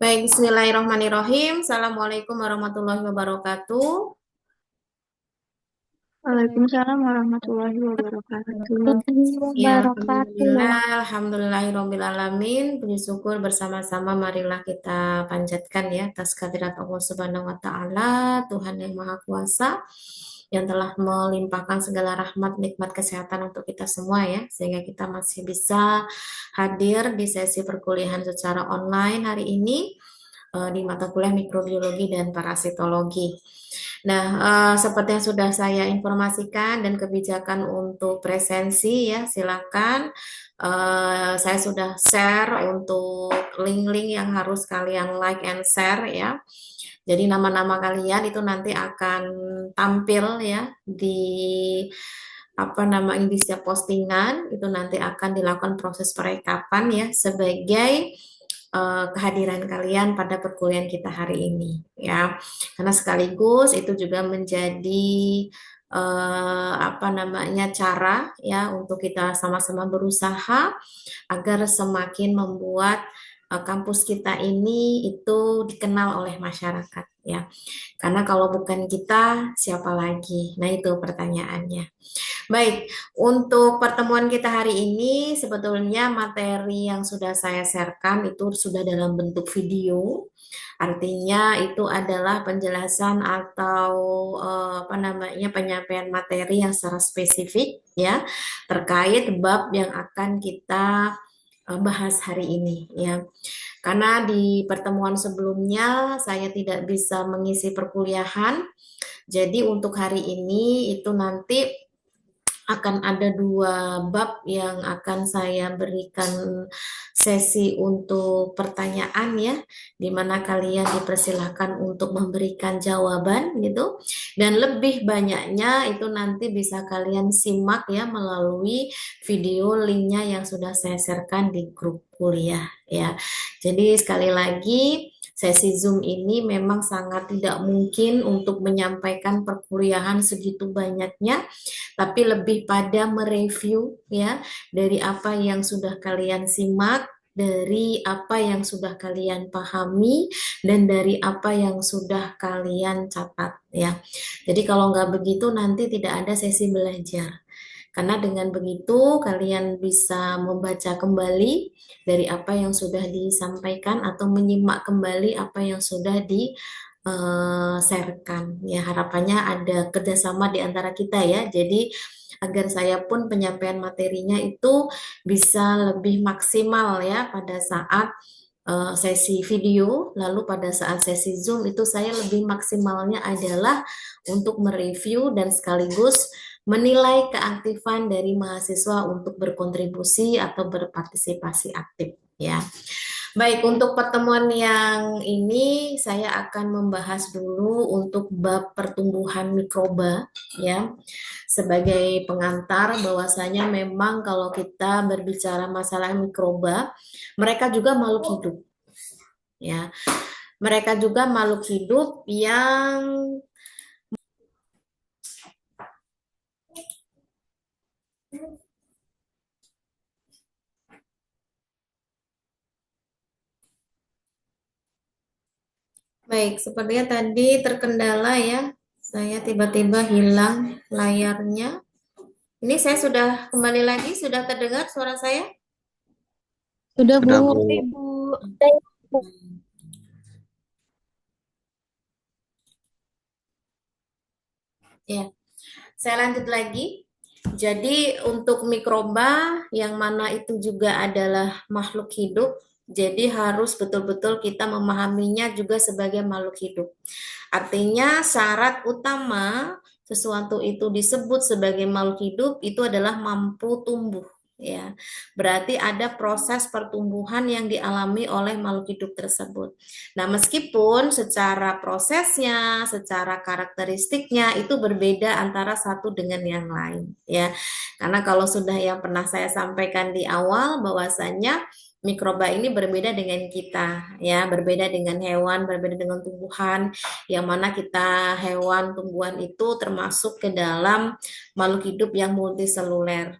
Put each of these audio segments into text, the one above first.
Baik, bismillahirrahmanirrahim. Assalamualaikum warahmatullahi wabarakatuh. Waalaikumsalam warahmatullahi wabarakatuh. Ya, Wabarakatuh. alhamdulillahirrahmanirrahim. Puji syukur bersama-sama marilah kita panjatkan ya atas kehadirat Allah Subhanahu wa taala, Tuhan yang Maha Kuasa yang telah melimpahkan segala rahmat nikmat kesehatan untuk kita semua ya, sehingga kita masih bisa hadir di sesi perkuliahan secara online hari ini di mata kuliah mikrobiologi dan parasitologi. Nah, seperti yang sudah saya informasikan dan kebijakan untuk presensi ya, silakan. Saya sudah share untuk link-link yang harus kalian like and share ya. Jadi nama-nama kalian itu nanti akan tampil ya di apa namanya di setiap postingan itu nanti akan dilakukan proses perekapan ya sebagai kehadiran kalian pada perkuliahan kita hari ini ya. Karena sekaligus itu juga menjadi apa namanya cara ya untuk kita sama-sama berusaha agar semakin membuat kampus kita ini itu dikenal oleh masyarakat ya. Karena kalau bukan kita, siapa lagi? Nah, itu pertanyaannya. Baik, untuk pertemuan kita hari ini sebetulnya materi yang sudah saya sharekan itu sudah dalam bentuk video. Artinya itu adalah penjelasan atau apa namanya penyampaian materi yang secara spesifik ya terkait bab yang akan kita bahas hari ini ya. Karena di pertemuan sebelumnya saya tidak bisa mengisi perkuliahan, jadi untuk hari ini itu nanti akan ada dua bab yang akan saya berikan sesi untuk pertanyaan ya, di mana kalian dipersilahkan untuk memberikan jawaban gitu, dan lebih banyaknya itu nanti bisa kalian simak ya melalui video linknya yang sudah saya sharekan di grup kuliah ya. Jadi sekali lagi sesi Zoom ini memang sangat tidak mungkin untuk menyampaikan perkuliahan segitu banyaknya, tapi lebih pada mereview ya dari apa yang sudah kalian simak, dari apa yang sudah kalian pahami, dan dari apa yang sudah kalian catat ya. Jadi kalau nggak begitu nanti tidak ada sesi belajar. Karena dengan begitu kalian bisa membaca kembali dari apa yang sudah disampaikan atau menyimak kembali apa yang sudah di sharekan. Ya, harapannya ada kerjasama di antara kita ya. Jadi agar saya pun penyampaian materinya itu bisa lebih maksimal ya pada saat sesi video, lalu pada saat sesi Zoom itu saya lebih maksimalnya adalah untuk mereview dan sekaligus menilai keaktifan dari mahasiswa untuk berkontribusi atau berpartisipasi aktif ya. Baik, untuk pertemuan yang ini saya akan membahas dulu untuk bab pertumbuhan mikroba ya. Sebagai pengantar bahwasanya memang kalau kita berbicara masalah mikroba, mereka juga makhluk hidup ya. Mereka juga makhluk hidup yang baik, sepertinya tadi terkendala ya. Saya tiba-tiba hilang layarnya. Ini saya sudah kembali lagi, sudah terdengar suara saya? Sudah, Bu. Sudah, Bu. Oke, Bu. Ya, saya lanjut lagi. Jadi untuk mikroba yang mana itu juga adalah makhluk hidup, jadi harus betul-betul kita memahaminya juga sebagai makhluk hidup. Artinya syarat utama sesuatu itu disebut sebagai makhluk hidup itu adalah mampu tumbuh ya. Berarti ada proses pertumbuhan yang dialami oleh makhluk hidup tersebut. Nah, meskipun secara prosesnya, secara karakteristiknya itu berbeda antara satu dengan yang lain ya. Karena kalau sudah yang pernah saya sampaikan di awal bahwasanya mikroba ini berbeda dengan kita ya, berbeda dengan hewan, berbeda dengan tumbuhan, yang mana kita hewan tumbuhan itu termasuk ke dalam makhluk hidup yang multiseluler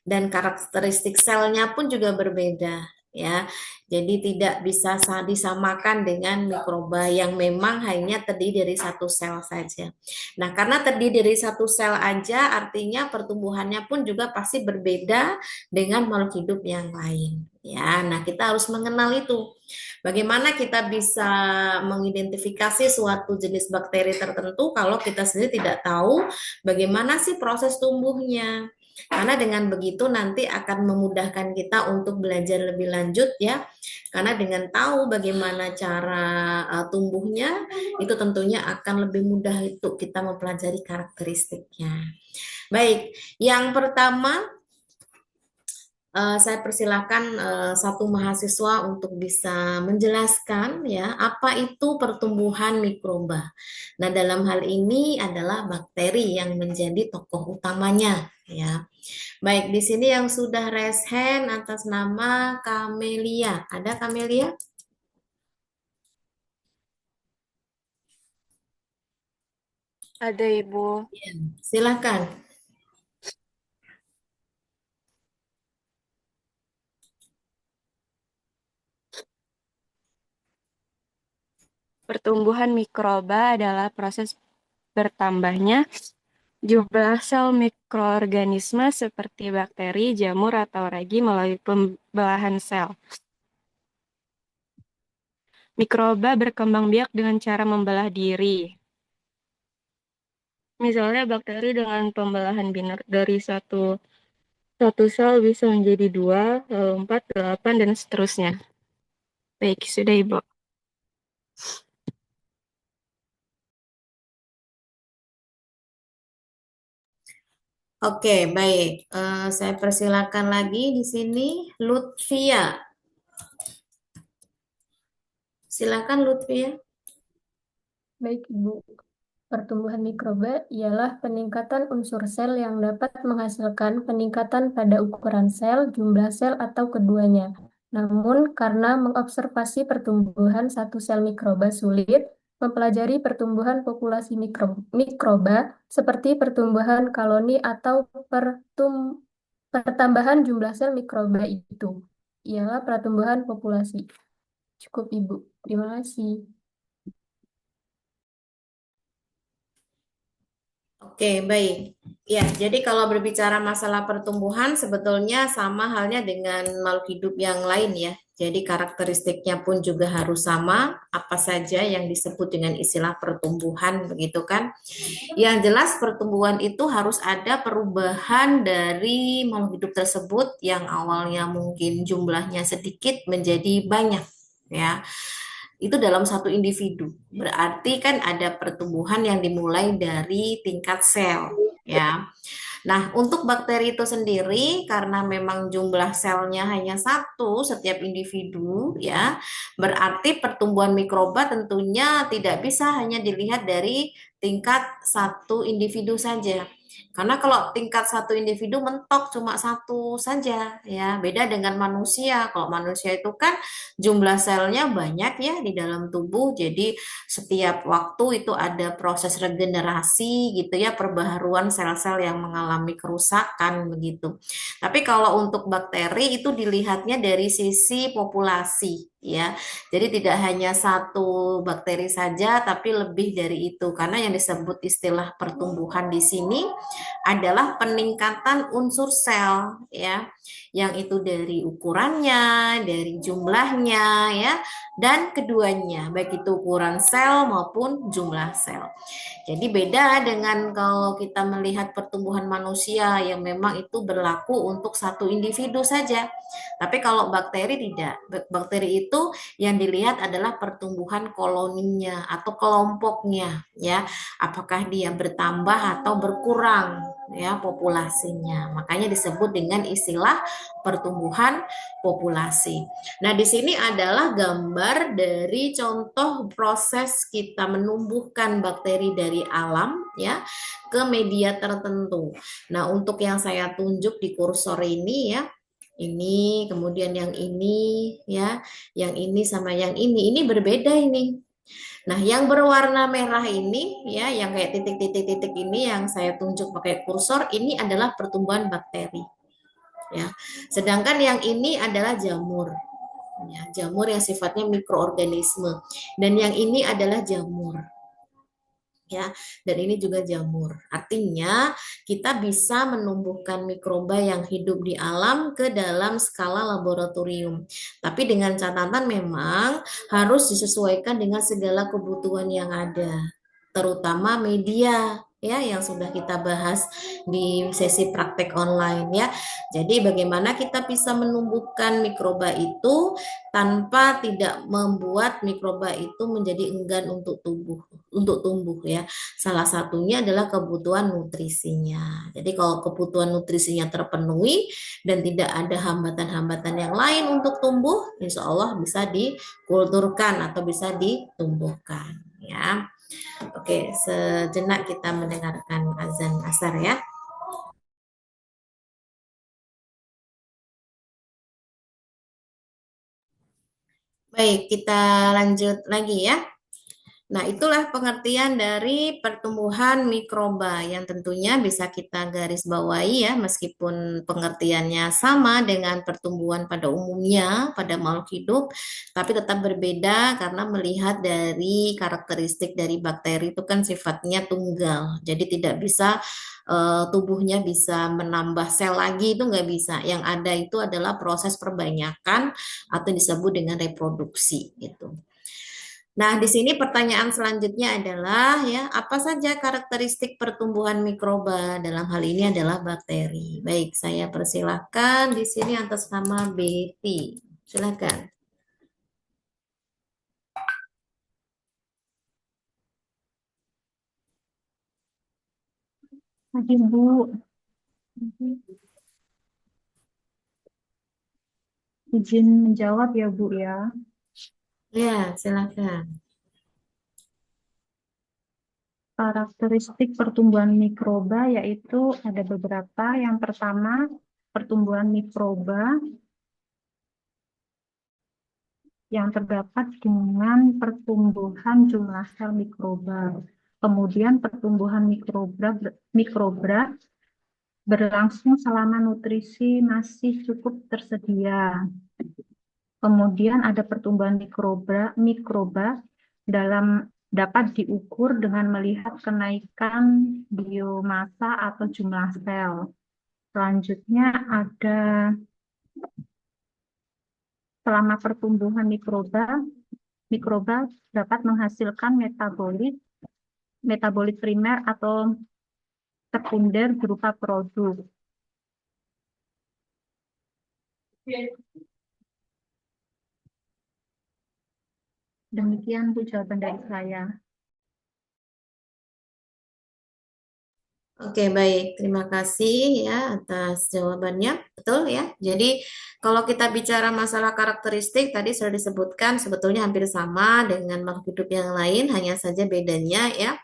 dan karakteristik selnya pun juga berbeda ya. Jadi tidak bisa disamakan dengan mikroba yang memang hanya terdiri dari satu sel saja. Nah, karena terdiri dari satu sel aja, artinya pertumbuhannya pun juga pasti berbeda dengan makhluk hidup yang lain. Ya, nah kita harus mengenal itu. Bagaimana kita bisa mengidentifikasi suatu jenis bakteri tertentu kalau kita sendiri tidak tahu bagaimana sih proses tumbuhnya. Karena dengan begitu nanti akan memudahkan kita untuk belajar lebih lanjut ya. Karena dengan tahu bagaimana cara tumbuhnya, itu tentunya akan lebih mudah untuk kita mempelajari karakteristiknya. Baik, yang pertama saya persilakan satu mahasiswa untuk bisa menjelaskan ya apa itu pertumbuhan mikroba. Nah, dalam hal ini adalah bakteri yang menjadi tokoh utamanya ya. Baik, di sini yang sudah raise hand atas nama Kamelia. Ada Kamelia? Ada Ibu. Ya, silakan. Pertumbuhan mikroba adalah proses bertambahnya jumlah sel mikroorganisme seperti bakteri, jamur, atau ragi melalui pembelahan sel. Mikroba berkembang biak dengan cara membelah diri. Misalnya bakteri dengan pembelahan binar dari satu sel bisa menjadi 2, lalu 4, 8, dan seterusnya. Baik, sudah Ibu. Oke, baik. Saya persilakan lagi di sini Lutfia. Silakan Lutfia. Baik, Ibu. Pertumbuhan mikroba ialah peningkatan unsur sel yang dapat menghasilkan peningkatan pada ukuran sel, jumlah sel, atau keduanya. Namun, karena mengobservasi pertumbuhan satu sel mikroba sulit, mempelajari pertumbuhan populasi mikroba seperti pertumbuhan koloni atau pertambahan jumlah sel mikroba itu ialah pertumbuhan populasi. Cukup, Ibu. Terima kasih. Oke, baik. Ya, jadi kalau berbicara masalah pertumbuhan sebetulnya sama halnya dengan makhluk hidup yang lain ya. Jadi karakteristiknya pun juga harus sama, apa saja yang disebut dengan istilah pertumbuhan begitu kan. Yang jelas pertumbuhan itu harus ada perubahan dari makhluk hidup tersebut yang awalnya mungkin jumlahnya sedikit menjadi banyak ya. Itu dalam satu individu. Berarti kan ada pertumbuhan yang dimulai dari tingkat sel, ya. Nah, untuk bakteri itu sendiri, karena memang jumlah selnya hanya satu setiap individu, ya, berarti pertumbuhan mikroba tentunya tidak bisa hanya dilihat dari tingkat satu individu saja. Karena kalau tingkat satu individu mentok cuma satu saja, ya, beda dengan manusia. Kalau manusia itu kan jumlah selnya banyak ya di dalam tubuh, jadi setiap waktu itu ada proses regenerasi gitu ya, perbaharuan sel-sel yang mengalami kerusakan begitu. Tapi kalau untuk bakteri itu dilihatnya dari sisi populasi ya. Jadi tidak hanya satu bakteri saja tapi lebih dari itu karena yang disebut istilah pertumbuhan di sini adalah peningkatan unsur sel ya. Yang itu dari ukurannya, dari jumlahnya ya, dan keduanya baik itu ukuran sel maupun jumlah sel. Jadi beda dengan kalau kita melihat pertumbuhan manusia yang memang itu berlaku untuk satu individu saja. Tapi kalau bakteri tidak. Bakteri itu yang dilihat adalah pertumbuhan koloninya atau kelompoknya ya. Apakah dia bertambah atau berkurang ya populasinya. Makanya disebut dengan istilah pertumbuhan populasi. Nah, di sini adalah gambar dari contoh proses kita menumbuhkan bakteri dari alam ya ke media tertentu. Nah, untuk yang saya tunjuk di kursor ini ya, ini kemudian yang ini ya, yang ini sama yang ini berbeda ini. Nah, yang berwarna merah ini ya, yang kayak titik-titik-titik ini yang saya tunjuk pakai kursor ini adalah pertumbuhan bakteri ya. Sedangkan yang ini adalah jamur. Ya, jamur yang sifatnya mikroorganisme. Dan yang ini adalah jamur. Ya, dan ini juga jamur. Artinya, kita bisa menumbuhkan mikroba yang hidup di alam ke dalam skala laboratorium. Tapi dengan catatan memang harus disesuaikan dengan segala kebutuhan yang ada, terutama media ya yang sudah kita bahas di sesi praktek online ya. Jadi bagaimana kita bisa menumbuhkan mikroba itu tanpa tidak membuat mikroba itu menjadi enggan untuk tumbuh ya. Salah satunya adalah kebutuhan nutrisinya. Jadi kalau kebutuhan nutrisinya terpenuhi dan tidak ada hambatan-hambatan yang lain untuk tumbuh, insya Allah bisa dikulturkan atau bisa ditumbuhkan ya. Oke, sejenak kita mendengarkan azan asar ya. Baik, kita lanjut lagi ya. Nah, itulah pengertian dari pertumbuhan mikroba yang tentunya bisa kita garis bawahi ya, meskipun pengertiannya sama dengan pertumbuhan pada umumnya pada makhluk hidup, tapi tetap berbeda karena melihat dari karakteristik dari bakteri itu kan sifatnya tunggal, jadi tidak bisa tubuhnya bisa menambah sel lagi itu nggak bisa. Yang ada itu adalah proses perbanyakan atau disebut dengan reproduksi gitu. Nah, di sini pertanyaan selanjutnya adalah ya, apa saja karakteristik pertumbuhan mikroba? Dalam hal ini adalah bakteri. Baik, saya persilahkan di sini atas nama Betty. Silakan. Pagi, Bu. Izin menjawab ya, Bu ya. Ya, silakan. Karakteristik pertumbuhan mikroba yaitu ada beberapa. Yang pertama, pertumbuhan mikroba yang terdapat dengan pertumbuhan jumlah sel mikroba. Kemudian pertumbuhan mikroba berlangsung selama nutrisi masih cukup tersedia. Kemudian ada pertumbuhan mikroba dapat diukur dengan melihat kenaikan biomasa atau jumlah sel. Selanjutnya ada selama pertumbuhan mikroba dapat menghasilkan metabolit primer atau sekunder berupa produk. Demikian Bu jawaban dari saya. Oke, baik. Terima kasih ya atas jawabannya. Betul ya. Jadi, kalau kita bicara masalah karakteristik, tadi sudah disebutkan sebetulnya hampir sama dengan makhluk hidup yang lain, hanya saja bedanya ya.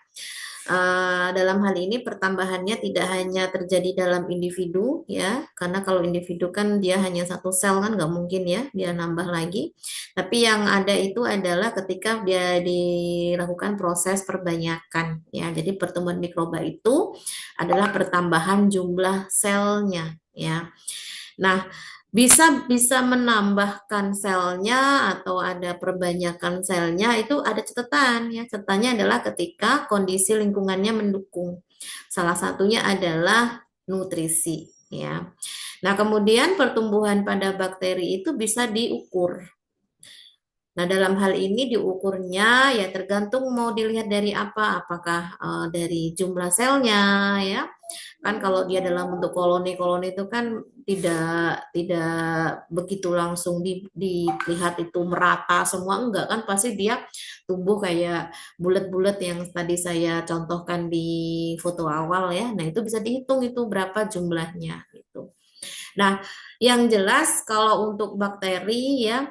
Dalam hal ini pertambahannya tidak hanya terjadi dalam individu ya, karena kalau individu kan dia hanya satu sel kan nggak mungkin ya dia nambah lagi. Tapi yang ada itu adalah ketika dia dilakukan proses perbanyakan ya. Jadi pertumbuhan mikroba itu adalah pertambahan jumlah selnya ya. Nah, bisa bisa menambahkan selnya atau ada perbanyakan selnya itu ada catatan ya. Catatannya adalah ketika kondisi lingkungannya mendukung. Salah satunya adalah nutrisi ya. Nah, kemudian pertumbuhan pada bakteri itu bisa diukur. Nah, dalam hal ini diukurnya ya tergantung mau dilihat dari apa, apakah dari jumlah selnya ya. Kan kalau dia dalam bentuk koloni-koloni itu kan tidak begitu langsung dilihat itu merata semua enggak kan pasti dia tumbuh kayak bulat-bulat yang tadi saya contohkan di foto awal ya. Nah, itu bisa dihitung itu berapa jumlahnya gitu. Nah, yang jelas kalau untuk bakteri ya,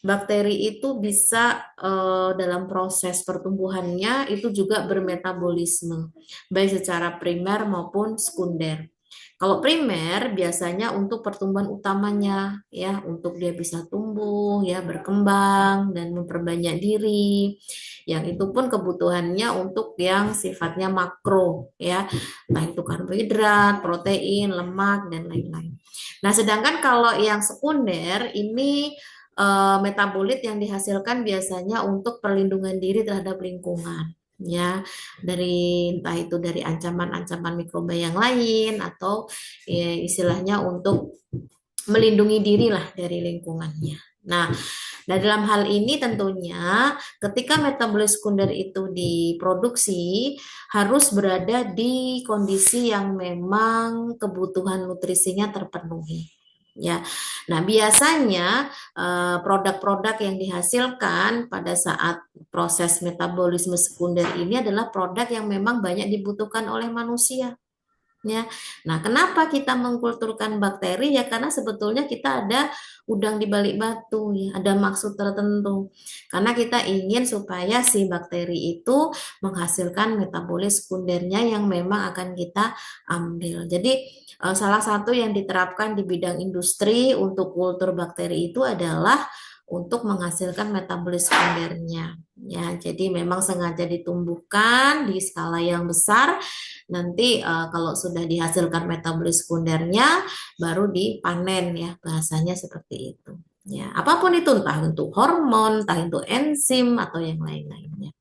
bakteri itu bisa dalam proses pertumbuhannya itu juga bermetabolisme, baik secara primer maupun sekunder. Kalau primer biasanya untuk pertumbuhan utamanya ya, untuk dia bisa tumbuh ya, berkembang dan memperbanyak diri. Yang itu pun kebutuhannya untuk yang sifatnya makro ya, entah itu karbohidrat, protein, lemak dan lain-lain. Nah, sedangkan kalau yang sekunder ini metabolit yang dihasilkan biasanya untuk perlindungan diri terhadap lingkungan. Ya, entah itu dari ancaman-ancaman mikroba yang lain atau ya, istilahnya untuk melindungi diri lah dari lingkungannya. Nah, dalam hal ini tentunya ketika metabolit sekunder itu diproduksi harus berada di kondisi yang memang kebutuhan nutrisinya terpenuhi. Ya, nah biasanya produk-produk yang dihasilkan pada saat proses metabolisme sekunder ini adalah produk yang memang banyak dibutuhkan oleh manusia. Ya, nah kenapa kita mengkulturkan bakteri ya karena sebetulnya kita ada udang di balik batu ya, ada maksud tertentu. Karena kita ingin supaya si bakteri itu menghasilkan metabolit sekundernya yang memang akan kita ambil. Jadi salah satu yang diterapkan di bidang industri untuk kultur bakteri itu adalah untuk menghasilkan metabolit sekundernya. Ya, jadi memang sengaja ditumbuhkan di skala yang besar. Nanti kalau sudah dihasilkan metabolis sekundernya baru dipanen ya, bahasanya seperti itu. Ya, apapun itu entah itu hormon, entah itu enzim atau yang lain-lainnya.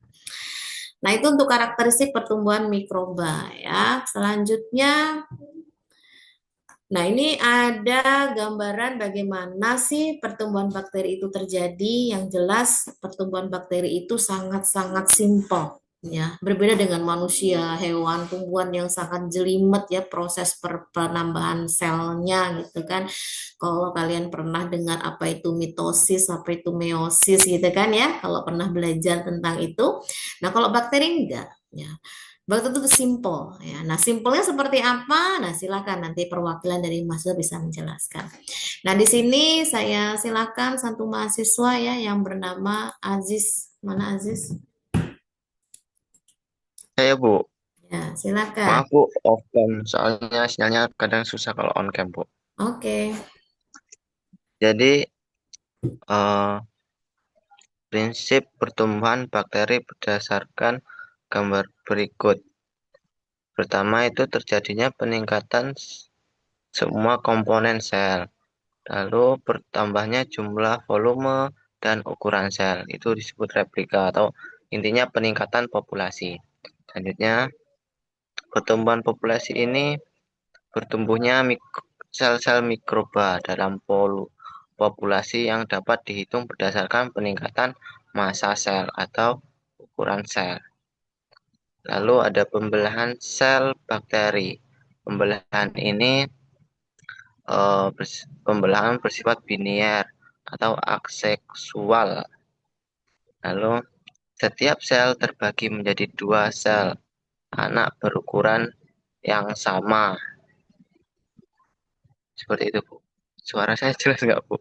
Nah, itu untuk karakteristik pertumbuhan mikroba ya. Selanjutnya nah, ini ada gambaran bagaimana sih pertumbuhan bakteri itu terjadi. Yang jelas pertumbuhan bakteri itu sangat-sangat simpel. Ya, berbeda dengan manusia, hewan, tumbuhan yang sangat jelimet ya proses penambahan selnya gitu kan. Kalau kalian pernah dengar apa itu mitosis, apa itu meiosis gitu kan ya, kalau pernah belajar tentang itu. Nah, kalau bakteri enggak ya. Bakteri itu simple ya. Nah, simpelnya seperti apa? Nah, silakan nanti perwakilan dari mahasiswa bisa menjelaskan. Nah, di sini saya silakan satu mahasiswa ya yang bernama Aziz. Mana Aziz? Saya Bu, Ya, silakan. maaf Bu, off cam. Soalnya sinyalnya kadang susah kalau on cam Bu. Oke. Jadi prinsip pertumbuhan bakteri berdasarkan gambar berikut. Pertama itu terjadinya peningkatan semua komponen sel. Lalu bertambahnya jumlah volume dan ukuran sel. Itu disebut replika atau intinya peningkatan populasi. Selanjutnya pertumbuhan populasi ini bertumbuhnya sel-sel mikroba dalam populasi yang dapat dihitung berdasarkan peningkatan massa sel atau ukuran sel. Lalu ada pembelahan sel bakteri. Pembelahan ini pembelahan bersifat binier atau aseksual. Lalu setiap sel terbagi menjadi 2 sel anak berukuran yang sama. Seperti itu, Bu. Suara saya jelas nggak, Bu?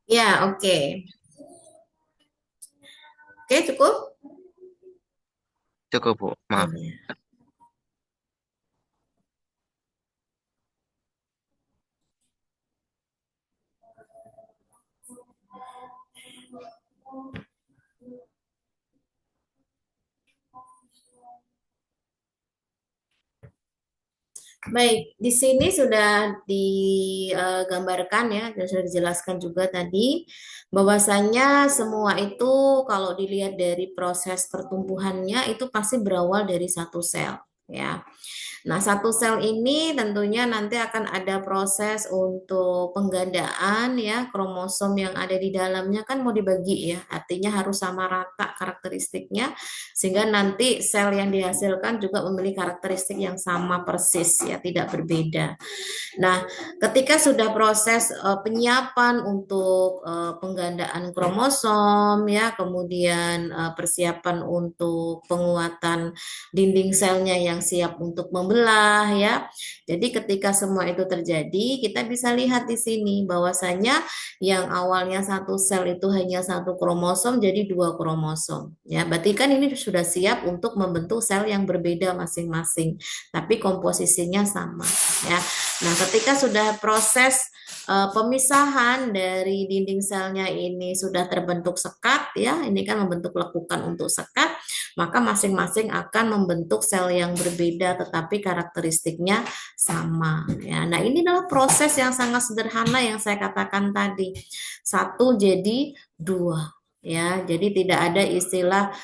Ya, oke. Oke, cukup? Cukup, Bu. Maaf. Iya. Baik, di sini sudah digambarkan ya, dan sudah dijelaskan juga tadi bahwasanya semua itu kalau dilihat dari proses pertumbuhannya itu pasti berawal dari satu sel ya. Nah, satu sel ini tentunya nanti akan ada proses untuk penggandaan ya, kromosom yang ada di dalamnya kan mau dibagi ya, artinya harus sama rata karakteristiknya sehingga nanti sel yang dihasilkan juga memiliki karakteristik yang sama persis ya, tidak berbeda. Nah, ketika sudah proses penyiapan untuk penggandaan kromosom ya, kemudian persiapan untuk penguatan dinding selnya yang siap untuk membelah ya. Jadi ketika semua itu terjadi, kita bisa lihat di sini bahwasanya yang awalnya satu sel itu hanya satu kromosom jadi 2 kromosom. Ya, berarti kan ini sudah siap untuk membentuk sel yang berbeda masing-masing, tapi komposisinya sama ya. Nah, ketika sudah proses pemisahan dari dinding selnya ini sudah terbentuk sekat ya, ini kan membentuk lekukan untuk sekat. maka masing-masing akan membentuk sel yang berbeda tetapi karakteristiknya sama ya. Nah, ini adalah proses yang sangat sederhana yang saya katakan tadi. Satu jadi dua ya. Jadi tidak ada istilah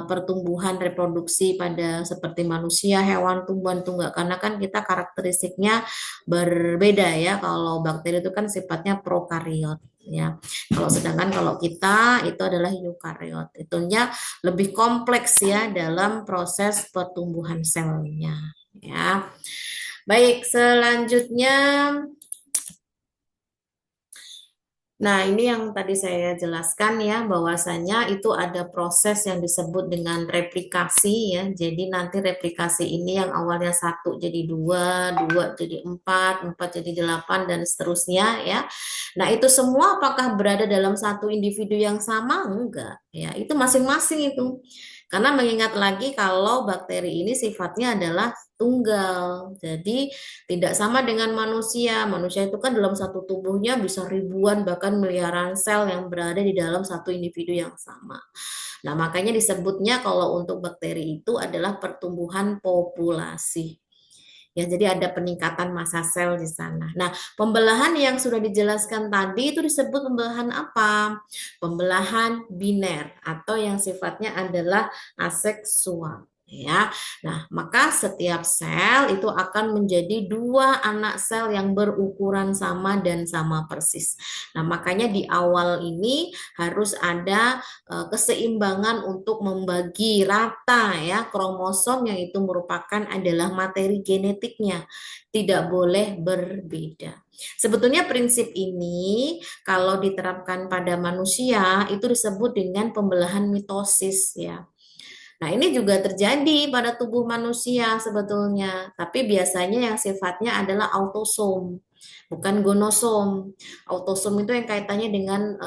pertumbuhan reproduksi pada seperti manusia, hewan, tumbuhan itu enggak, karena kan kita karakteristiknya berbeda ya. Kalau bakteri itu kan sifatnya prokariot ya. Kalau kita itu adalah eukariot. Itunya lebih kompleks ya dalam proses pertumbuhan selnya ya. Baik, selanjutnya nah, ini yang tadi saya jelaskan ya, bahwasanya itu ada proses yang disebut dengan replikasi ya. Jadi nanti replikasi ini yang awalnya 1 jadi 2, 2 jadi 4, 4 jadi 8 dan seterusnya ya. Nah, itu semua apakah berada dalam satu individu yang sama? Enggak ya. Itu masing-masing itu. Karena mengingat lagi kalau bakteri ini sifatnya adalah tunggal. Jadi tidak sama dengan manusia. Manusia itu kan dalam satu tubuhnya bisa ribuan bahkan miliaran sel yang berada di dalam satu individu yang sama. Nah, makanya disebutnya kalau untuk bakteri itu adalah pertumbuhan populasi. Ya, jadi ada peningkatan massa sel di sana. Nah, pembelahan yang sudah dijelaskan tadi itu disebut pembelahan apa? Pembelahan biner atau yang sifatnya adalah aseksual. Ya, nah maka setiap sel itu akan menjadi 2 anak sel yang berukuran sama dan sama persis. Nah, makanya di awal ini harus ada keseimbangan untuk membagi rata ya kromosom yang itu merupakan adalah materi genetiknya, tidak boleh berbeda. Sebetulnya prinsip ini kalau diterapkan pada manusia itu disebut dengan pembelahan mitosis ya. Nah, ini juga terjadi pada tubuh manusia sebetulnya, tapi biasanya yang sifatnya adalah autosom, bukan gonosom. Autosom itu yang kaitannya dengan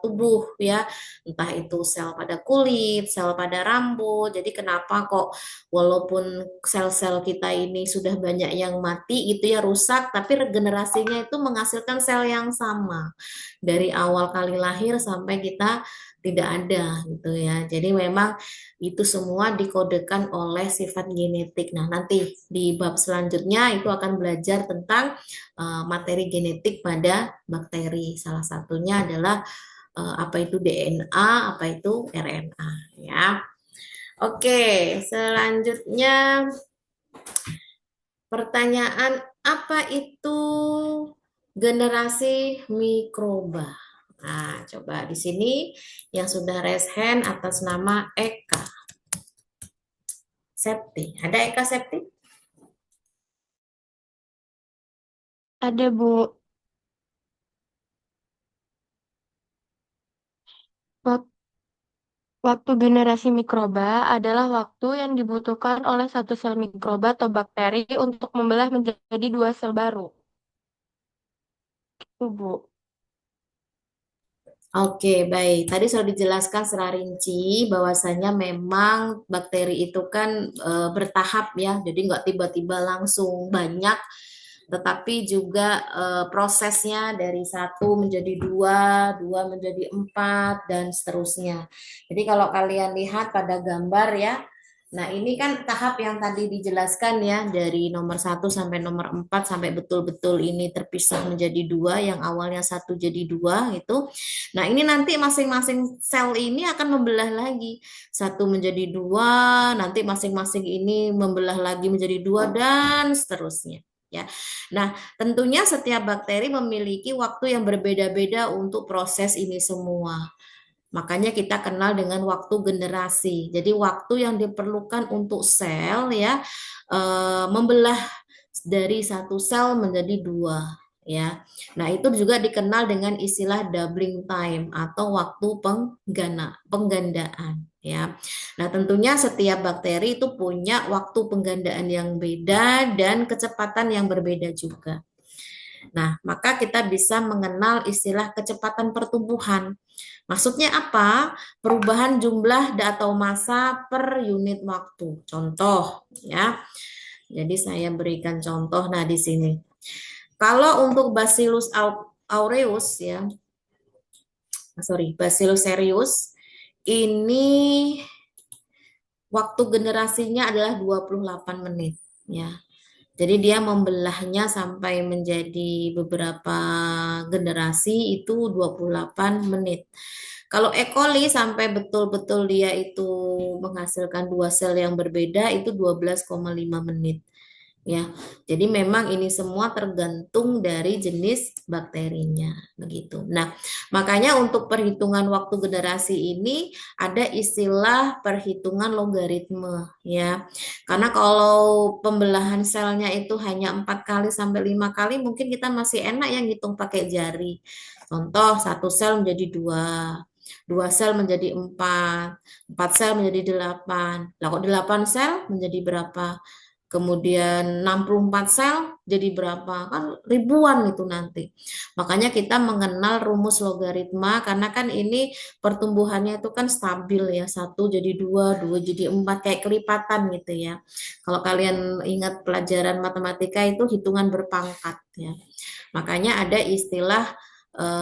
tubuh ya, entah itu sel pada kulit, sel pada rambut. Jadi kenapa kok walaupun sel-sel kita ini sudah banyak yang mati itu ya rusak, tapi regenerasinya itu menghasilkan sel yang sama dari awal kali lahir sampai kita tidak ada gitu ya. Jadi memang itu semua dikodekan oleh sifat genetik. Nah, nanti di bab selanjutnya itu akan belajar tentang materi genetik pada bakteri. Salah satunya adalah apa itu DNA, apa itu RNA ya. Oke, selanjutnya pertanyaan apa itu generasi mikroba? Nah, coba di sini yang sudah raise hand atas nama Eka Septi. Ada Eka Septi? Ada, Bu. Wak- Waktu generasi mikroba adalah waktu yang dibutuhkan oleh satu sel mikroba atau bakteri untuk membelah menjadi 2 sel baru. Itu, Bu. Oke, baik. Tadi sudah dijelaskan secara rinci bahwasanya memang bakteri itu kan bertahap ya, jadi nggak tiba-tiba langsung banyak, tetapi juga prosesnya dari 1 menjadi 2, 2 menjadi 4, dan seterusnya. Jadi kalau kalian lihat pada gambar ya, nah ini kan tahap yang tadi dijelaskan ya, dari nomor 1 sampai nomor 4 sampai betul-betul ini terpisah menjadi 2, yang awalnya 1 jadi 2 gitu. Nah, ini nanti masing-masing sel ini akan membelah lagi. 1 menjadi 2, nanti masing-masing ini membelah lagi menjadi 2 dan seterusnya. Ya. Nah, tentunya setiap bakteri memiliki waktu yang berbeda-beda untuk proses ini semua. Makanya kita kenal dengan waktu generasi. Jadi waktu yang diperlukan untuk sel ya membelah dari 1 sel menjadi 2 ya. Nah, itu juga dikenal dengan istilah doubling time atau waktu penggandaan ya. Nah, tentunya setiap bakteri itu punya waktu penggandaan yang beda dan kecepatan yang berbeda juga. Nah, maka kita bisa mengenal istilah kecepatan pertumbuhan. Maksudnya apa? Perubahan jumlah atau massa per unit waktu. Contoh ya. Jadi saya berikan contoh nah di sini. Kalau untuk Bacillus aureus ya. Bacillus cereus ini waktu generasinya adalah 28 menit ya. Jadi dia membelahnya sampai menjadi beberapa generasi itu 28 menit. Kalau E. coli sampai betul-betul dia itu menghasilkan dua sel yang berbeda itu 12,5 menit. Ya, jadi memang ini semua tergantung dari jenis bakterinya, begitu. Nah, makanya untuk perhitungan waktu generasi ini ada istilah perhitungan logaritme, ya. Karena kalau pembelahan selnya itu hanya 4 kali sampai 5 kali, mungkin kita masih enak yang ngitung pakai jari. Contoh, satu sel menjadi dua sel menjadi empat sel menjadi 8. Lah kok 8 sel menjadi berapa? Kemudian 64 sel jadi berapa? Kan ribuan itu nanti. Makanya kita mengenal rumus logaritma karena kan ini pertumbuhannya itu kan stabil ya. Satu jadi dua, dua jadi empat kayak kelipatan gitu ya. Kalau kalian ingat pelajaran matematika itu hitungan berpangkat ya. Makanya ada istilah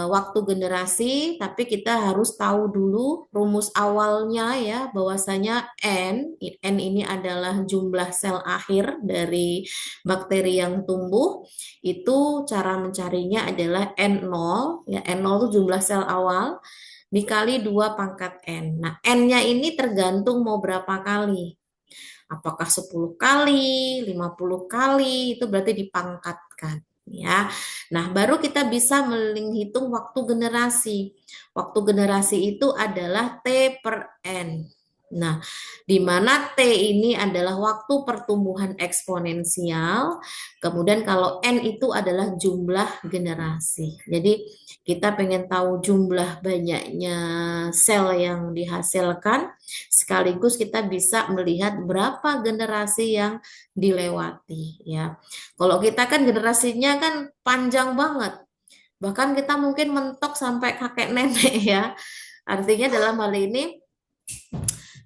waktu generasi, tapi kita harus tahu dulu rumus awalnya ya, bahwasanya N ini adalah jumlah sel akhir dari bakteri yang tumbuh. Itu cara mencarinya adalah N0, ya N0 itu jumlah sel awal dikali 2 pangkat N. Nah, N-nya ini tergantung mau berapa kali. Apakah 10 kali, 50 kali, itu berarti dipangkatkan ya. Nah, baru kita bisa menghitung waktu generasi. Waktu generasi itu adalah T per N. Nah, di mana T ini adalah waktu pertumbuhan eksponensial, kemudian kalau N itu adalah jumlah generasi. Jadi, kita pengen tahu jumlah banyaknya sel yang dihasilkan, sekaligus kita bisa melihat berapa generasi yang dilewati ya. Kalau kita kan generasinya kan panjang banget. Bahkan kita mungkin mentok sampai kakek nenek ya. Artinya dalam hal ini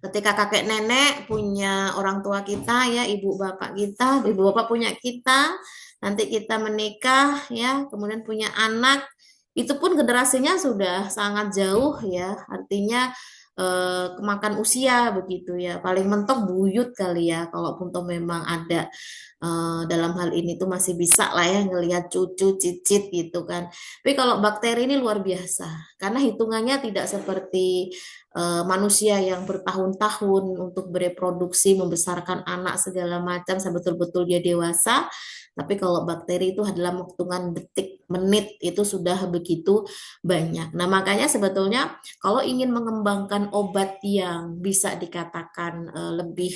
ketika kakek nenek punya orang tua kita ya, ibu bapak kita, ibu bapak punya kita, nanti kita menikah ya, kemudian punya anak, itu pun generasinya sudah sangat jauh ya, artinya kemakan usia begitu ya, paling mentok buyut kali ya, kalaupun toh memang ada dalam hal ini tuh masih bisa lah ya ngelihat cucu cicit gitu kan. Tapi kalau bakteri ini luar biasa karena hitungannya tidak seperti manusia yang bertahun-tahun untuk bereproduksi, membesarkan anak segala macam sampai betul-betul dia dewasa. Tapi kalau bakteri itu dalam hitungan detik, menit itu sudah begitu banyak. Nah, makanya sebetulnya kalau ingin mengembangkan obat yang bisa dikatakan lebih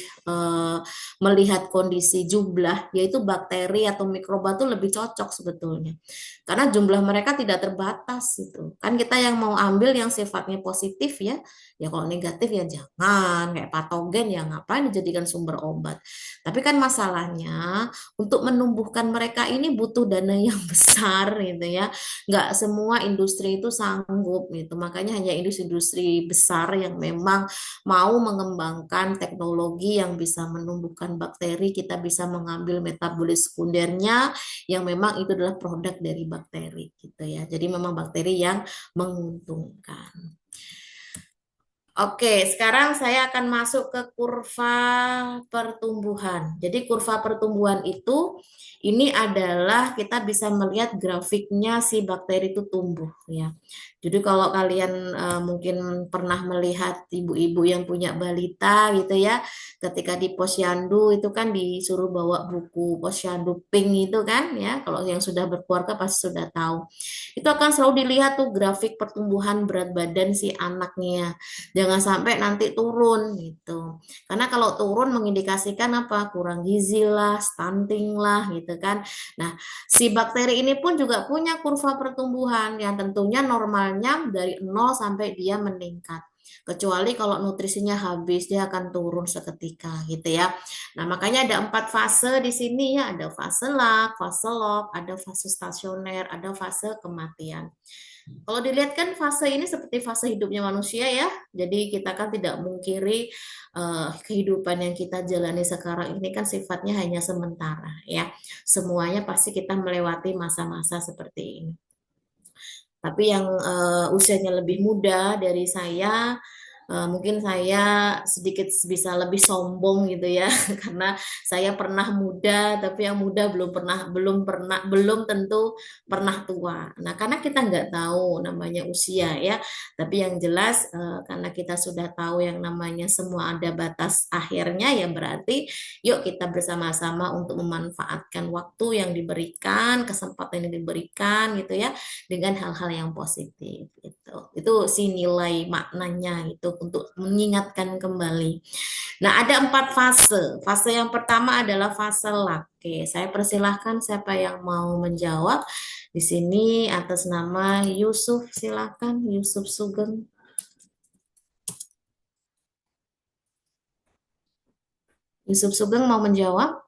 melihat kondisi jumlah, yaitu bakteri atau mikroba itu lebih cocok sebetulnya. Karena jumlah mereka tidak terbatas itu. Kan kita yang mau ambil yang sifatnya positif ya, ya kalau negatif ya jangan, kayak patogen ya ngapain dijadikan sumber obat. Tapi kan masalahnya untuk menumbuhkan mereka ini butuh dana yang besar gitu ya. Nggak semua industri itu sanggup gitu. Makanya hanya industri-industri besar yang memang mau mengembangkan teknologi yang bisa menumbuhkan bakteri, kita bisa mengambil metabolis sekundernya yang memang itu adalah produk dari bakteri gitu ya. Jadi memang bakteri yang menguntungkan. Oke, sekarang saya akan masuk ke kurva pertumbuhan. Jadi kurva pertumbuhan itu ini adalah kita bisa melihat grafiknya si bakteri itu tumbuh ya. Jadi kalau kalian mungkin pernah melihat ibu-ibu yang punya balita gitu ya, ketika di posyandu itu kan disuruh bawa buku posyandu pink itu kan ya. Kalau yang sudah berkeluarga pasti sudah tahu. Itu akan selalu dilihat tuh grafik pertumbuhan berat badan si anaknya. Jangan sampai nanti turun gitu. Karena kalau turun mengindikasikan apa? Kurang gizi lah, stunting lah gitu kan. Nah, si bakteri ini pun juga punya kurva pertumbuhan yang tentunya normalnya dari 0 sampai dia meningkat. Kecuali kalau nutrisinya habis, dia akan turun seketika gitu ya. Nah, makanya ada 4 fase di sini ya. Ada fase lag, fase log, ada fase stasioner, ada fase kematian. Kalau dilihat kan fase ini seperti fase hidupnya manusia ya. Jadi kita kan tidak mungkiri kehidupan yang kita jalani sekarang ini kan sifatnya hanya sementara ya. Semuanya pasti kita melewati masa-masa seperti ini. Tapi yang usianya lebih muda dari saya, Mungkin saya sedikit bisa lebih sombong gitu ya, karena saya pernah muda, tapi yang muda belum tentu pernah tua. Nah, karena kita nggak tahu namanya usia ya, tapi yang jelas karena kita sudah tahu yang namanya semua ada batas akhirnya, ya berarti yuk kita bersama-sama untuk memanfaatkan waktu yang diberikan, kesempatan yang diberikan gitu ya, dengan hal-hal yang positif gitu. Itu sih nilai maknanya itu untuk mengingatkan kembali. Nah, ada 4 fase. Fase yang pertama adalah fase luck. Oke, saya persilahkan siapa yang mau menjawab. Di sini atas nama Yusuf, silakan Yusuf Sugeng. Yusuf Sugeng mau menjawab?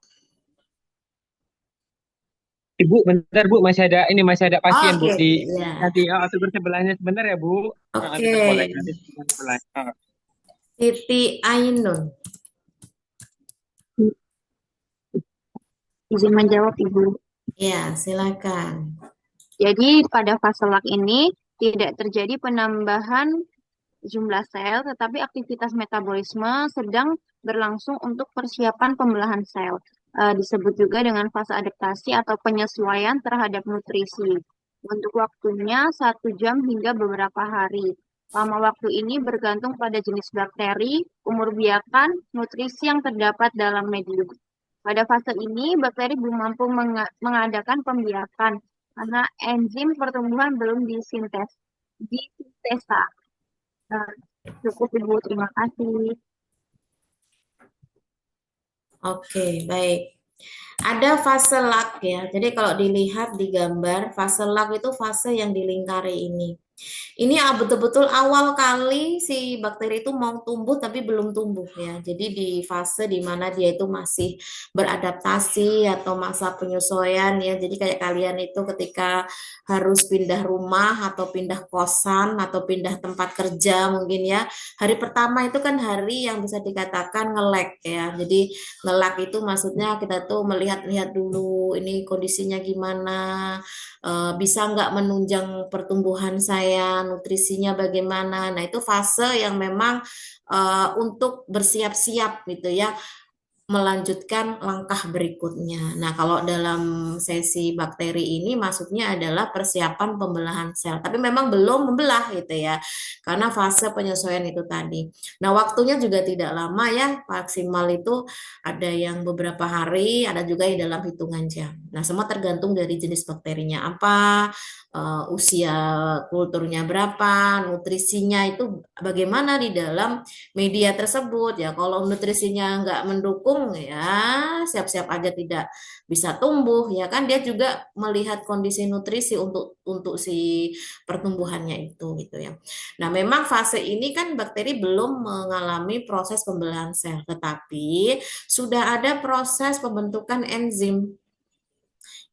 Ibu, bentar Bu, masih ada pasien Oke, Bu di ya. nanti sumber sebelahnya sebentar ya Bu. Oke. Diperbolehkan di sebelah. Siti Ainun. Izin menjawab, Ibu. Ya, silakan. Jadi pada fase lak ini tidak terjadi penambahan jumlah sel, tetapi aktivitas metabolisme sedang berlangsung untuk persiapan pembelahan sel. Disebut juga dengan fase adaptasi atau penyesuaian terhadap nutrisi. Untuk waktunya 1 jam hingga beberapa hari. Lama waktu ini bergantung pada jenis bakteri, umur biakan, nutrisi yang terdapat dalam medium. Pada fase ini, bakteri belum mampu mengadakan pembiakan karena enzim pertumbuhan belum disintesa. Nah, cukup Ibu, terima kasih. Oke, baik. Ada fase luck ya. Jadi kalau dilihat di gambar, fase luck itu fase yang dilingkari ini. Ini betul-betul awal kali si bakteri itu mau tumbuh tapi belum tumbuh ya. Jadi di fase di mana dia itu masih beradaptasi atau masa penyesuaian ya. Jadi kayak kalian itu ketika harus pindah rumah atau pindah kosan atau pindah tempat kerja mungkin ya. Hari pertama itu kan hari yang bisa dikatakan ngelek ya. Jadi ngelak itu maksudnya kita tuh melihat-lihat dulu ini kondisinya gimana, bisa nggak menunjang pertumbuhan saya, nutrisinya bagaimana. Nah, itu fase yang memang untuk bersiap-siap gitu ya, melanjutkan langkah berikutnya. Nah, kalau dalam sesi bakteri ini maksudnya adalah persiapan pembelahan sel, tapi memang belum membelah gitu ya, karena fase penyesuaian itu tadi. Nah, waktunya juga tidak lama ya, maksimal itu ada yang beberapa hari, ada juga yang dalam hitungan jam. Nah, semua tergantung dari jenis bakterinya apa, usia kulturnya berapa, nutrisinya itu bagaimana di dalam media tersebut ya. Kalau nutrisinya nggak mendukung ya siap-siap aja tidak bisa tumbuh ya kan, dia juga melihat kondisi nutrisi untuk si pertumbuhannya itu gitu ya. Nah, memang fase ini kan bakteri belum mengalami proses pembelahan sel, tetapi sudah ada proses pembentukan enzim.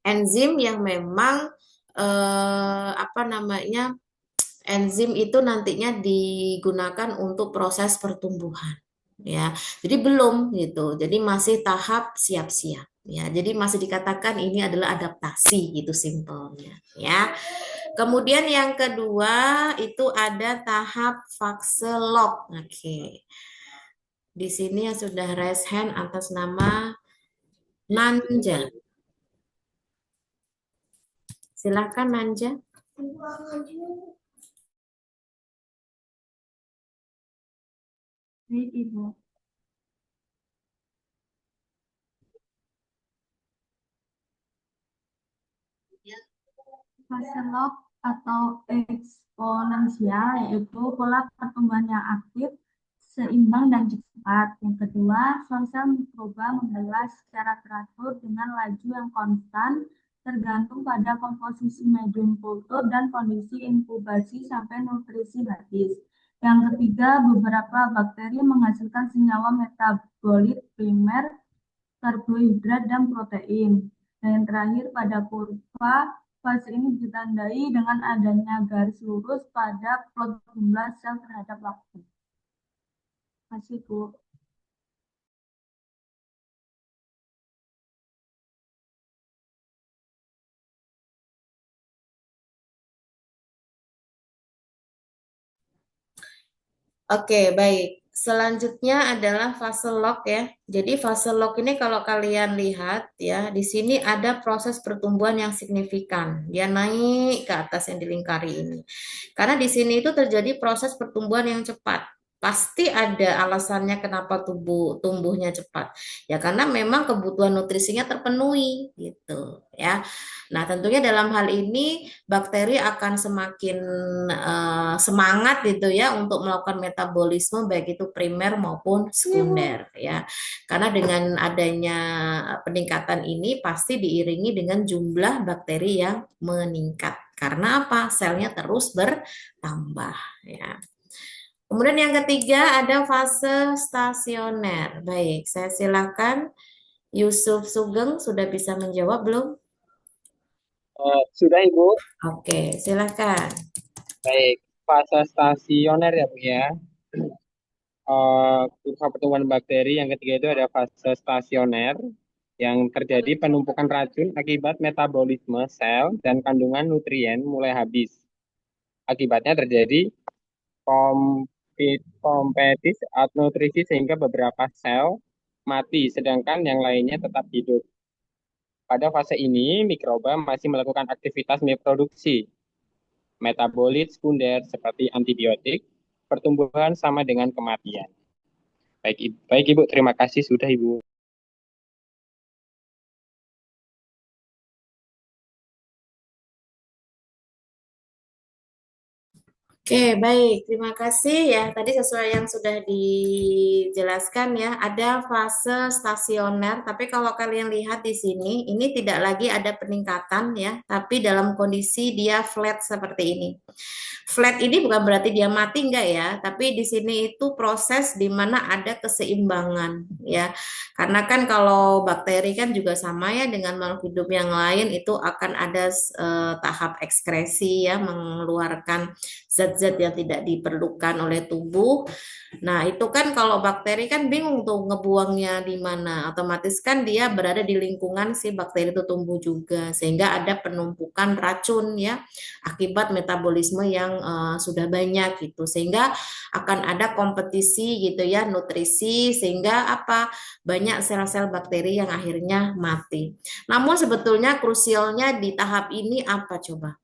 Enzim yang memang apa namanya, enzim itu nantinya digunakan untuk proses pertumbuhan ya. Jadi belum gitu. Jadi masih tahap siap-siap ya. Jadi masih dikatakan ini adalah adaptasi gitu simpelnya ya. Kemudian yang kedua itu ada tahap fase lock. Oke. Di sini yang sudah raise hand atas nama Nanja. Silahkan Nanja. Baik, Ibu. Fase log atau eksponensial yaitu pola pertumbuhan yang aktif, seimbang dan cepat. Yang kedua, sel mikroba membelah secara teratur dengan laju yang konstan tergantung pada komposisi medium kultur dan kondisi inkubasi sampai nutrisi habis. Yang ketiga, beberapa bakteri menghasilkan senyawa metabolit primer, karbohidrat, dan protein. Dan yang terakhir, pada kurva, fase ini ditandai dengan adanya garis lurus pada plot jumlah sel terhadap waktu. Terima kasih, Bu. Oke, baik. Selanjutnya adalah fase log ya. Jadi fase log ini kalau kalian lihat ya, di sini ada proses pertumbuhan yang signifikan. Dia naik ke atas yang dilingkari ini. Karena di sini itu terjadi proses pertumbuhan yang cepat. Pasti ada alasannya kenapa tumbuhnya cepat. Ya karena memang kebutuhan nutrisinya terpenuhi gitu ya. Nah, tentunya dalam hal ini bakteri akan semakin semangat gitu ya untuk melakukan metabolisme baik itu primer maupun sekunder ya. Karena dengan adanya peningkatan ini pasti diiringi dengan jumlah bakteri yang meningkat. Karena apa? Selnya terus bertambah ya. Kemudian yang ketiga ada fase stasioner. Baik, saya silakan Yusuf Sugeng sudah bisa menjawab belum? Sudah Ibu. Oke, silakan. Baik, fase stasioner ya Bu ya. Kurva pertumbuhan bakteri yang ketiga itu ada fase stasioner yang terjadi penumpukan racun akibat metabolisme sel dan kandungan nutrien mulai habis. Akibatnya terjadi kompetis nutrisi sehingga beberapa sel mati sedangkan yang lainnya tetap hidup. Pada fase ini, mikroba masih melakukan aktivitas reproduksi. Metabolit sekunder seperti antibiotik, pertumbuhan sama dengan kematian. Baik Ibu, terima kasih sudah Ibu. Oke, baik. Terima kasih ya. Tadi sesuai yang sudah dijelaskan ya, ada fase stasioner, tapi kalau kalian lihat di sini, ini tidak lagi ada peningkatan ya, tapi dalam kondisi dia flat seperti ini. Flat ini bukan berarti dia mati enggak ya, tapi di sini itu proses di mana ada keseimbangan ya. Karena kan kalau bakteri kan juga sama ya dengan makhluk hidup yang lain itu akan ada tahap ekskresi ya, mengeluarkan zat-zat yang tidak diperlukan oleh tubuh. Nah, itu kan kalau bakteri kan bingung tuh ngebuangnya di mana. Otomatis kan dia berada di lingkungan si bakteri itu tumbuh juga sehingga ada penumpukan racun ya akibat metabolisme yang sudah banyak gitu. Sehingga akan ada kompetisi gitu ya nutrisi sehingga apa? Banyak sel-sel bakteri yang akhirnya mati. Namun sebetulnya krusialnya di tahap ini apa coba?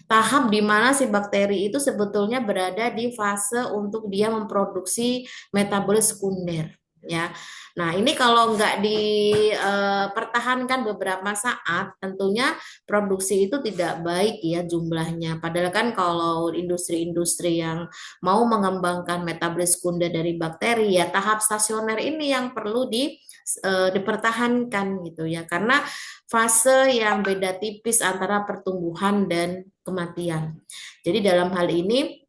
Tahap di mana si bakteri itu sebetulnya berada di fase untuk dia memproduksi metabolis sekunder ya. Nah, ini kalau nggak dipertahankan beberapa saat, tentunya produksi itu tidak baik ya jumlahnya. Padahal kan kalau industri-industri yang mau mengembangkan metabolis sekunder dari bakteri ya tahap stasioner ini yang perlu dipertahankan gitu ya. Karena fase yang beda tipis antara pertumbuhan dan kematian. Jadi dalam hal ini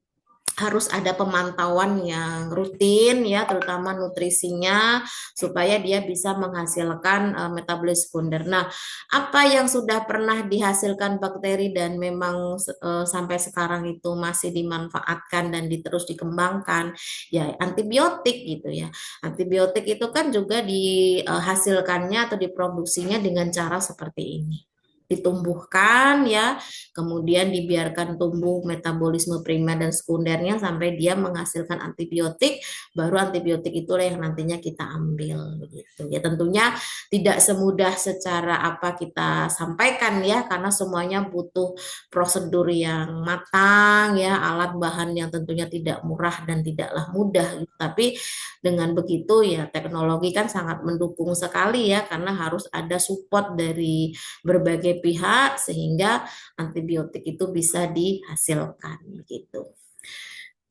harus ada pemantauan yang rutin ya, terutama nutrisinya supaya dia bisa menghasilkan metabolis sekunder. Nah, apa yang sudah pernah dihasilkan bakteri dan memang sampai sekarang itu masih dimanfaatkan dan terus dikembangkan ya antibiotik gitu ya. Antibiotik itu kan juga dihasilkannya atau diproduksinya dengan cara seperti ini ditumbuhkan ya, kemudian dibiarkan tumbuh metabolisme primer dan sekundernya sampai dia menghasilkan antibiotik, baru antibiotik itulah yang nantinya kita ambil begitu. Ya tentunya tidak semudah secara apa kita sampaikan ya, karena semuanya butuh prosedur yang matang ya, alat bahan yang tentunya tidak murah dan tidaklah mudah gitu. Tapi dengan begitu ya teknologi kan sangat mendukung sekali ya, karena harus ada support dari berbagai pihak sehingga antibiotik itu bisa dihasilkan gitu.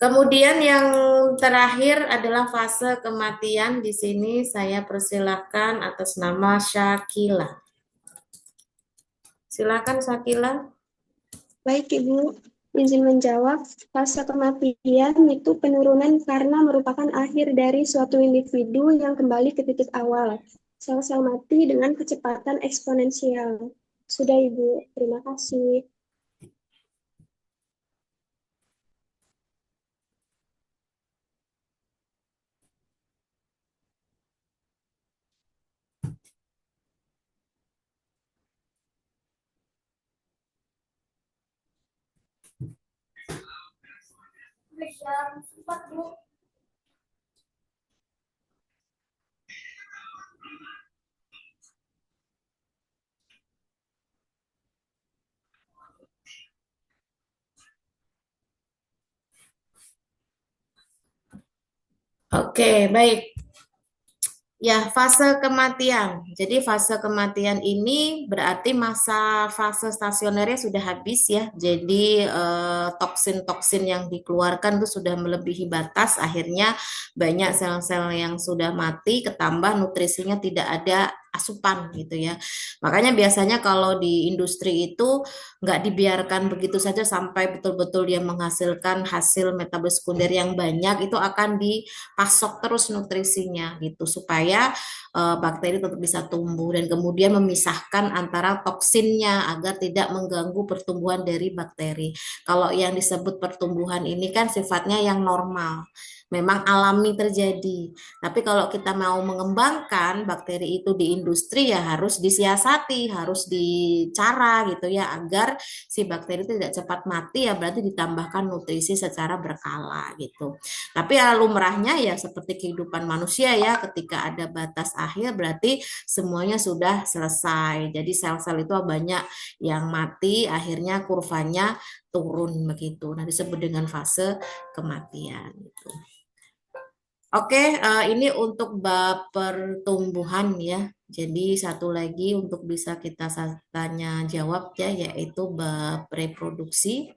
Kemudian yang terakhir adalah fase kematian. Di sini saya persilahkan atas nama Syakila. Silakan Syakila. Baik Ibu, izin menjawab, fase kematian itu penurunan karena merupakan akhir dari suatu individu yang kembali ke titik awal. Sel-sel mati dengan kecepatan eksponensial. Sudah Ibu, terima kasih. Oke, baik. Ya, fase kematian. Jadi fase kematian ini berarti masa fase stasionernya sudah habis ya. Jadi toksin-toksin yang dikeluarkan itu sudah melebihi batas. Akhirnya banyak sel-sel yang sudah mati, ketambah nutrisinya tidak ada asupan gitu ya. Makanya biasanya kalau di industri itu nggak dibiarkan begitu saja sampai betul-betul dia menghasilkan hasil metabolisme sekunder yang banyak, itu akan dipasok terus nutrisinya gitu supaya bakteri tetap bisa tumbuh dan kemudian memisahkan antara toksinnya agar tidak mengganggu pertumbuhan dari bakteri. Kalau yang disebut pertumbuhan ini kan sifatnya yang normal, memang alami terjadi. Tapi kalau kita mau mengembangkan bakteri itu di industri ya harus disiasati, harus dicara gitu ya agar si bakteri itu tidak cepat mati, ya berarti ditambahkan nutrisi secara berkala gitu. Tapi ya lumrahnya ya seperti kehidupan manusia ya, ketika ada batas akhir berarti semuanya sudah selesai. Jadi sel-sel itu banyak yang mati, akhirnya kurvanya turun begitu. Nah, disebut dengan fase kematian gitu. Oke, ini untuk bab pertumbuhan ya. Jadi satu lagi untuk bisa kita tanya jawab ya, yaitu bab reproduksi.